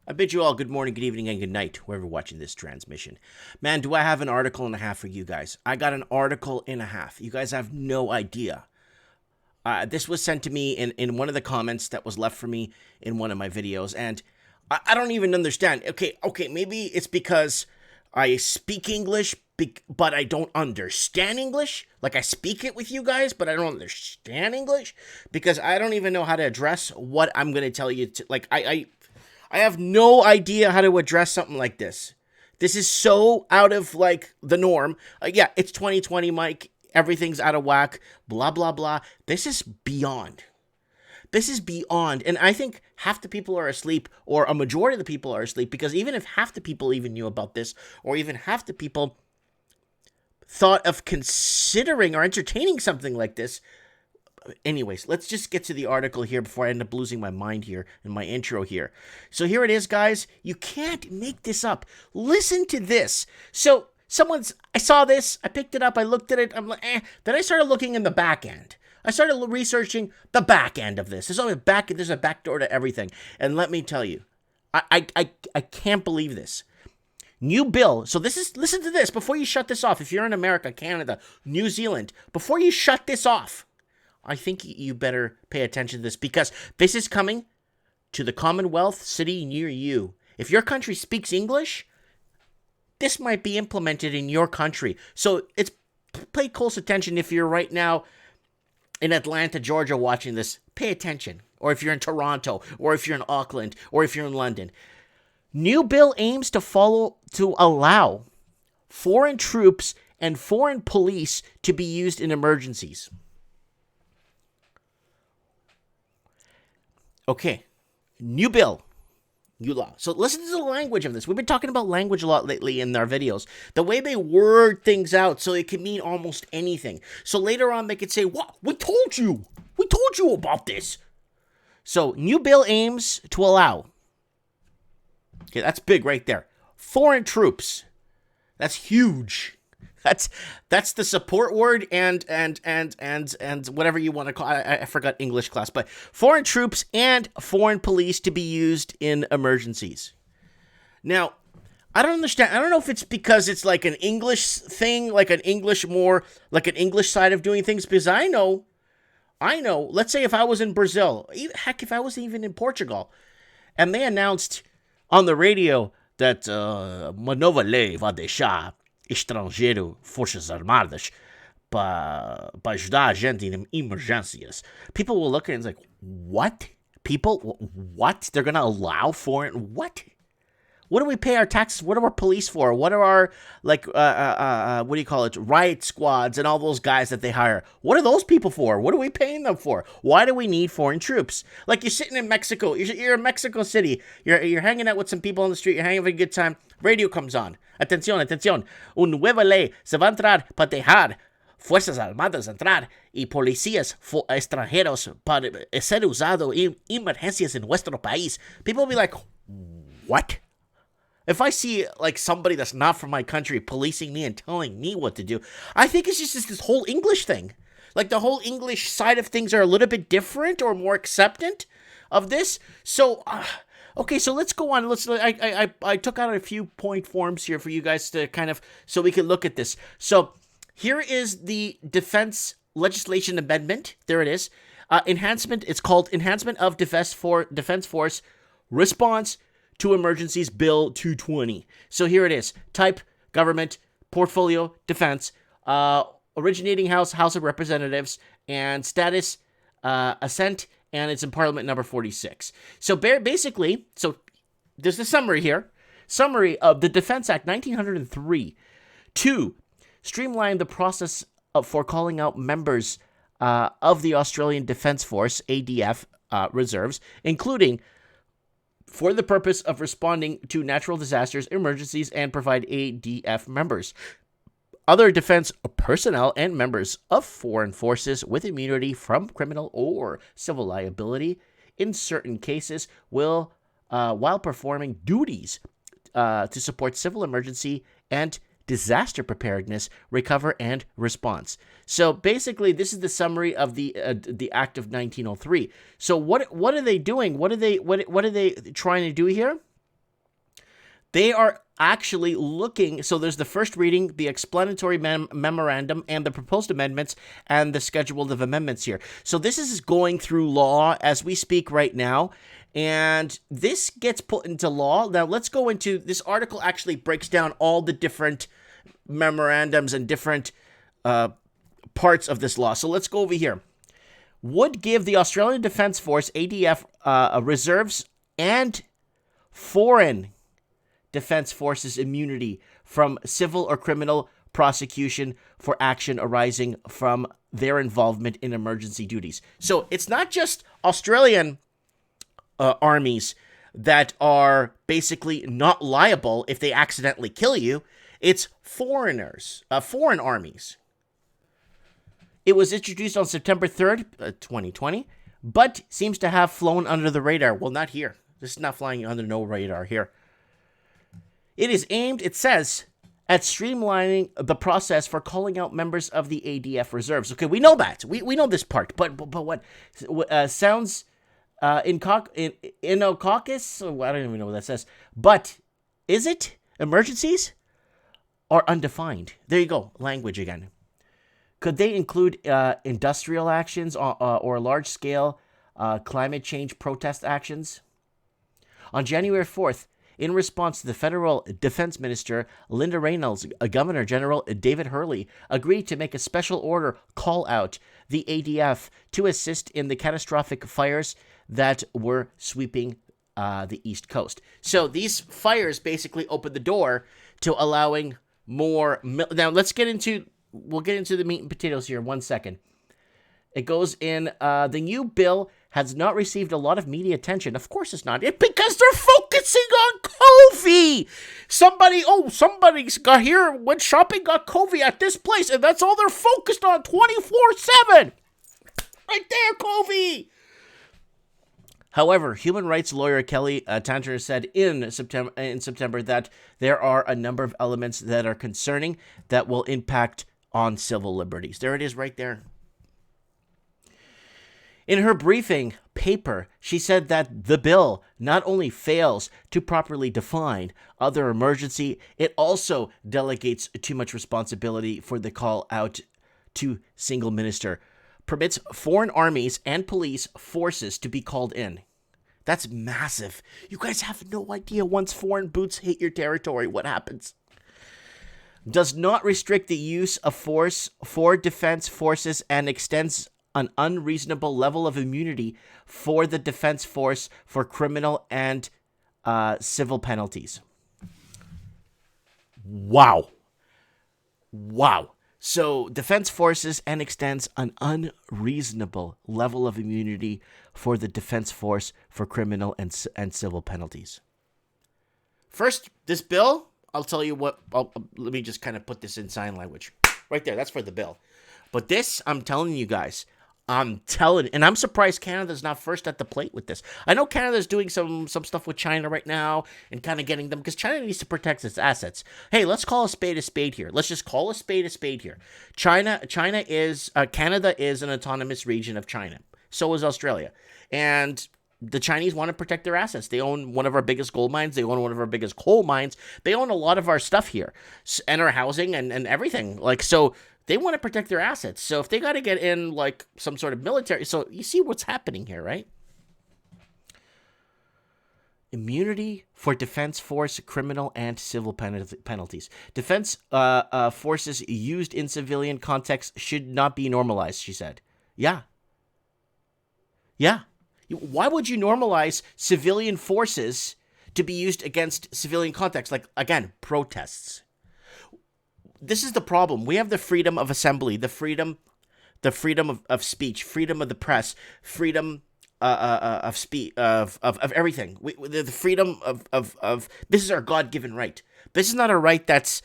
I bid you all good morning, good evening, and good night, whoever watching this transmission. Man, do I have an article and a half for you guys. I got an article and a half. You guys have no idea. This was sent to me in one of the comments that was left for me in one of my videos, and I don't even understand. Okay, maybe it's because I speak English, but I don't understand English. Like, I speak it with you guys, but I don't understand English, because I don't even know how to address what I'm going to tell you. I have no idea how to address something like this. This is so out of, like, the norm. Yeah, it's 2020, Mike. Everything's out of whack. Blah, blah, blah. This is beyond. This is beyond. And I think half the people are asleep, or a majority of the people are asleep, because even if half the people even knew about this, or even half the people thought of considering or entertaining something like this. Anyways, let's just get to the article here before I end up losing my mind here in my intro here. So here it is, guys. You can't make this up. Listen to this. So I saw this, I picked it up, I looked at it, I'm like, Then I started looking in the back end. I started researching the back end of this. There's a back door to everything. And let me tell you, I can't believe this. New bill. So listen to this before you shut this off. If you're in America, Canada, New Zealand, before you shut this off, I think you better pay attention to this, because this is coming to the Commonwealth city near you. If your country speaks English, this might be implemented in your country. So pay close attention. If you're right now in Atlanta, Georgia, watching this, pay attention. Or if you're in Toronto, or if you're in Auckland, or if you're in London. New bill aims to allow foreign troops and foreign police to be used in emergencies. Okay, new bill, new law. So listen to the language of this. We've been talking about language a lot lately in our videos. The way they word things out so it can mean almost anything. So later on they could say, "What? We told you about this." So new bill aims to allow. Okay, that's big right there. Foreign troops. That's huge. That's the support word and whatever you want to call it. I forgot English class, but foreign troops and foreign police to be used in emergencies. Now, I don't understand. I don't know if it's because it's like an English thing, like an English side of doing things, because I know, let's say if I was in Brazil, heck, if I was even in Portugal, and they announced on the radio that uma nova lei vai deixar estrangeiro, Forças Armadas, para ajudar a gente em emergências. People will look at it and it's like, what? What? They're going to allow foreign, what? What do we pay our taxes? What are our police for? What are our, what do you call it? Riot squads and all those guys that they hire. What are those people for? What are we paying them for? Why do we need foreign troops? Like, you're sitting in Mexico. You're in Mexico City. You're hanging out with some people on the street. You're having a good time. Radio comes on. Atención. Una nueva ley se va a entrar para dejar Fuerzas Armadas entrar y policías extranjeros para ser usado en emergencias en nuestro país. People will be like, what? If I see, like, somebody that's not from my country policing me and telling me what to do, I think it's just this whole English thing. Like, the whole English side of things are a little bit different or more acceptant of this. So, okay, so let's go on. I took out a few point forms here for you guys to kind of, so we can look at this. So, here is the Defense Legislation Amendment. There it is. Enhancement. It's called Enhancement of Defense Force Response to Emergencies Bill 220. So here it is. Type, government, portfolio, defense, originating House of Representatives, and status, assent, and it's in Parliament number 46. So basically, there's the summary here. Summary of the Defense Act 1903 to streamline the process for calling out members of the Australian Defence Force, ADF, reserves, including for the purpose of responding to natural disasters, emergencies, and provide ADF members, other defense personnel, and members of foreign forces with immunity from criminal or civil liability in certain cases will, while performing duties to support civil emergency and disaster preparedness, recover, and response. So basically, this is the summary of the Act of 1903. So what are they doing? What are they trying to do here? They are actually looking, so there's the first reading, the explanatory memorandum, and the proposed amendments, and the schedule of amendments here. So this is going through law as we speak right now, and this gets put into law. Now let's go into, this article actually breaks down all the different memorandums and different parts of this law. So let's go over here. Would give the Australian Defence Force, ADF, reserves and foreign defense forces immunity from civil or criminal prosecution for action arising from their involvement in emergency duties. So it's not just Australian armies that are basically not liable if they accidentally kill you. It's foreigners, foreign armies. It was introduced on September 3rd, 2020, but seems to have flown under the radar. Well, not here. This is not flying under no radar here. It is aimed, it says, at streamlining the process for calling out members of the ADF reserves. Okay, we know that. We know this part. But what sounds in a caucus? I don't even know what that says. But is it emergencies or undefined? There you go. Language again. Could they include industrial actions or large-scale climate change protest actions? On January 4th, in response to the federal defense minister, Linda Reynolds, Governor General David Hurley agreed to make a special order call out the ADF to assist in the catastrophic fires that were sweeping the East Coast. So these fires basically opened the door to allowing more... Now, we'll get into the meat and potatoes here in 1 second. It goes in, the new bill has not received a lot of media attention. Of course it's not. Because they're focusing on COVID. Somebody's got here, went shopping, got COVID at this place, and that's all they're focused on 24/7. Right there, COVID. However, human rights lawyer Kelly Tanter said in September that there are a number of elements that are concerning that will impact on civil liberties. There it is right there. In her briefing paper, she said that the bill not only fails to properly define other emergency, it also delegates too much responsibility for the call out to single minister, permits foreign armies and police forces to be called in. That's massive. You guys have no idea once foreign boots hit your territory, what happens. Does not restrict the use of force for defense forces and extends an unreasonable level of immunity for the defense force for criminal and civil penalties. Wow. So defense forces and extends an unreasonable level of immunity for the defense force for criminal and civil penalties. First, this bill, I'll tell you what, let me just kind of put this in sign language. Right there, that's for the bill. But this, I'm telling you guys, and I'm surprised Canada's not first at the plate with this. I know Canada's doing some stuff with China right now and kind of getting them, because China needs to protect its assets. Hey, let's call a spade here. Let's just call a spade here. Canada is an autonomous region of China. So is Australia. And the Chinese want to protect their assets. They own one of our biggest gold mines. They own one of our biggest coal mines. They own a lot of our stuff here and our housing and everything. So they want to protect their assets. So if they got to get in like some sort of military, so you see what's happening here, right? Immunity for defense force, criminal and civil penalties. Defense forces used in civilian context should not be normalized, she said. Yeah. Why would you normalize civilian forces to be used against civilian context? Like, again, protests. This is the problem. We have the freedom of assembly, the freedom of speech, freedom of the press, freedom of speech, of everything. The freedom of this is our God-given right. This is not a right that's,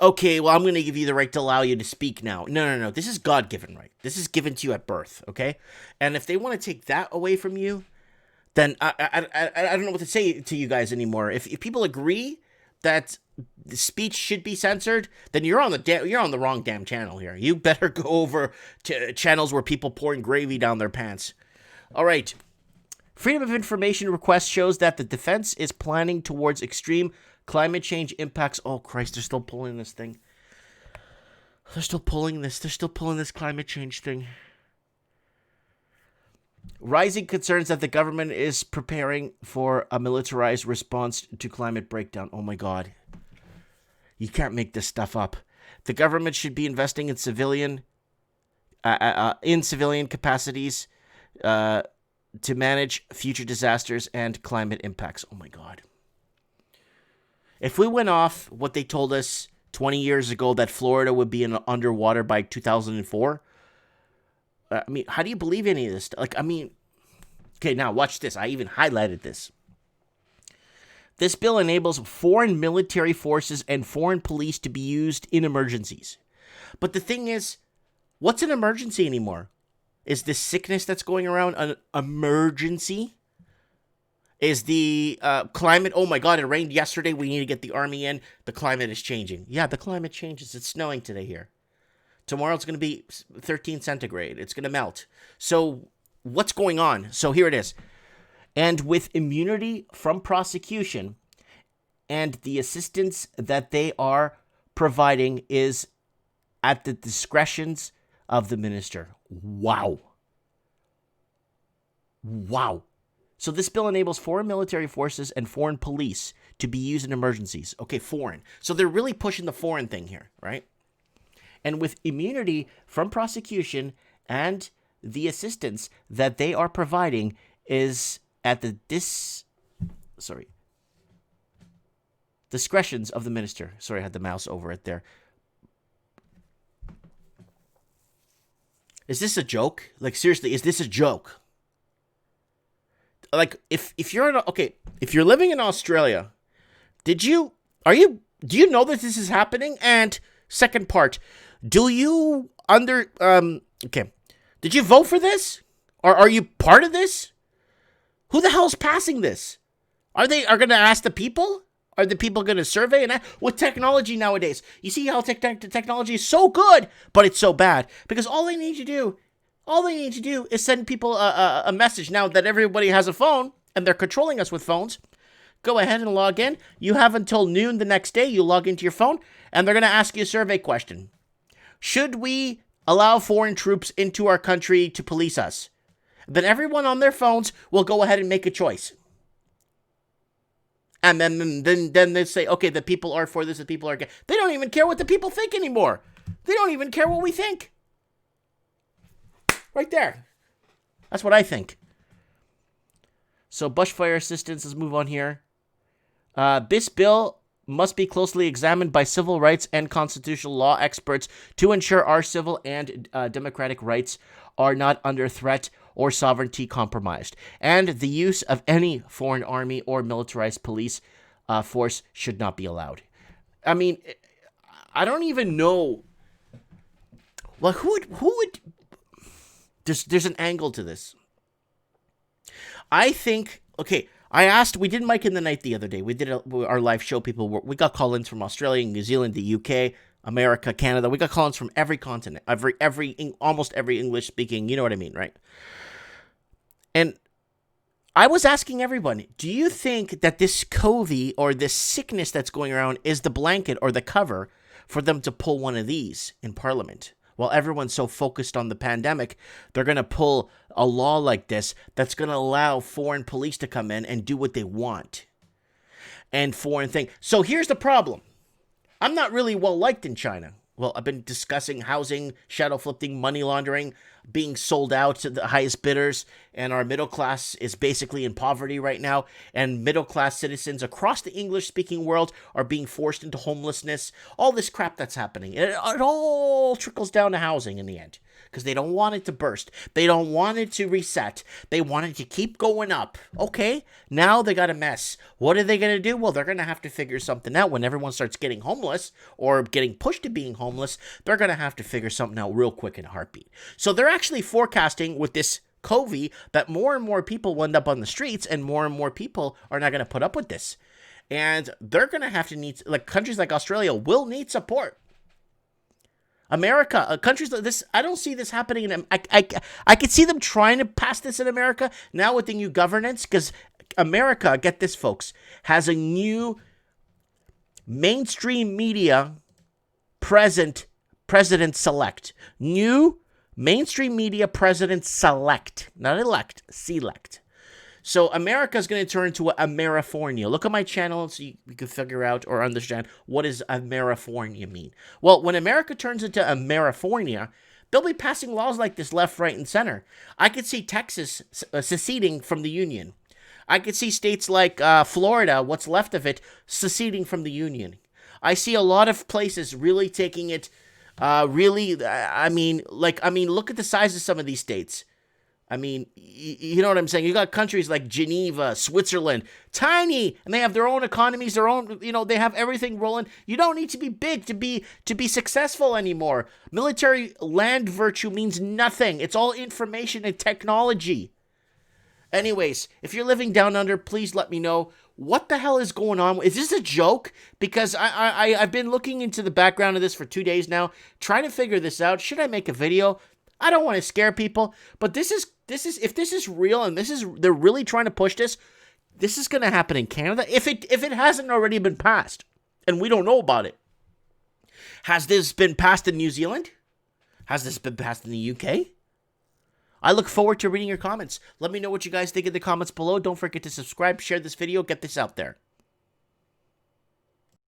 okay, well, I'm going to give you the right to allow you to speak now. No. This is God-given right. This is given to you at birth, okay? And if they want to take that away from you, then I don't know what to say to you guys anymore. If people agree that the speech should be censored, then you're on the wrong damn channel here. You better go over to channels where people pouring gravy down their pants. All right. Freedom of Information request shows that the defense is planning towards extreme climate change impacts. Oh, Christ, they're still pulling this thing. They're still pulling this. They're still pulling this climate change thing. Rising concerns that the government is preparing for a militarized response to climate breakdown. Oh, my God. You can't make this stuff up. The government should be investing in civilian capacities to manage future disasters and climate impacts. Oh, my God. If we went off what they told us 20 years ago that Florida would be underwater by 2004, I mean, how do you believe any of this? Okay, now watch this. I even highlighted this. This bill enables foreign military forces and foreign police to be used in emergencies. But the thing is, what's an emergency anymore? Is this sickness that's going around an emergency? Is the climate, oh my God, it rained yesterday, we need to get the army in, the climate is changing. Yeah, the climate changes. It's snowing today here. Tomorrow it's going to be 13 centigrade. It's going to melt. So what's going on? So here it is. And with immunity from prosecution and the assistance that they are providing is at the discretions of the minister. Wow. Wow. So this bill enables foreign military forces and foreign police to be used in emergencies. Okay, foreign. So they're really pushing the foreign thing here, right? And with immunity from prosecution and the assistance that they are providing is at the discretions of the minister. Sorry, I had the mouse over it there. Is this a joke? Like, seriously, is this a joke? Like, if you're if you're living in Australia, do you know that this is happening? And second part, did you vote for this? Or are you part of this? Who the hell's passing this? Are going to ask the people? Are the people going to survey? And with technology nowadays, you see how technology is so good, but it's so bad because all they need to do is send people a message. Now that everybody has a phone and they're controlling us with phones, go ahead and log in. You have until noon the next day. You log into your phone and they're going to ask you a survey question. Should we allow foreign troops into our country to police us? Then everyone on their phones will go ahead and make a choice. And then they say, okay, the people are for this, the people are against. They don't even care what the people think anymore. They don't even care what we think. Right there. That's what I think. So bushfire assistance, let's move on here. This bill must be closely examined by civil rights and constitutional law experts to ensure our civil and democratic rights are not under threat or sovereignty compromised. And the use of any foreign army or militarized police force should not be allowed. I mean, I don't even know. Well, who would there's an angle to this. I think, okay, I asked, we did Mike in the Night the other day. We did our live show. We got call-ins from Australia, New Zealand, the UK, America, Canada. We got call-ins from every continent, almost every English-speaking, you know what I mean, right? And I was asking everyone, do you think that this COVID or this sickness that's going around is the blanket or the cover for them to pull one of these in Parliament? While everyone's so focused on the pandemic, they're going to pull a law like this that's going to allow foreign police to come in and do what they want. And foreign thing. So here's the problem. I'm not really well liked in China. Well, I've been discussing housing, shadow flipping, money laundering, being sold out to the highest bidders, and our middle class is basically in poverty right now, and middle class citizens across the English-speaking world are being forced into homelessness, all this crap that's happening. It all trickles down to housing in the end, because they don't want it to burst. They don't want it to reset. They want it to keep going up. Okay, now they got a mess. What are they going to do? Well, they're going to have to figure something out. When everyone starts getting homeless or getting pushed to being homeless, they're going to have to figure something out real quick in a heartbeat. So they're actually forecasting with this COVID that more and more people will end up on the streets and more people are not going to put up with this. And they're going to have to need, like countries like Australia will need support. America, countries like this, I don't see this happening I could see them trying to pass this in America now with the new governance, because America, get this, folks, has a new mainstream media president-select. New mainstream media president-select. Not elect, select. So America is going to turn into Amerifornia. Look at my channel so you can figure out or understand what does Amerifornia mean. Well, when America turns into Amerifornia, they'll be passing laws like this left, right, and center. I could see Texas seceding from the Union. I could see states like Florida, what's left of it, seceding from the Union. I see a lot of places really taking it, look at the size of some of these states. I mean, you know what I'm saying? You got countries like Geneva, Switzerland, tiny, and they have their own economies, their own, they have everything rolling. You don't need to be big to be successful anymore. Military land virtue means nothing. It's all information and technology. Anyways, if you're living down under, please let me know. What the hell is going on? Is this a joke? Because I've been looking into the background of this for 2 days now, trying to figure this out. Should I make a video? I don't want to scare people, but this is if this is real and they're really trying to push this, this is going to happen in Canada if it hasn't already been passed and we don't know about it. Has this been passed in New Zealand? Has this been passed in the UK? I look forward to reading your comments. Let me know what you guys think in the comments below. Don't forget to subscribe, share this video, get this out there.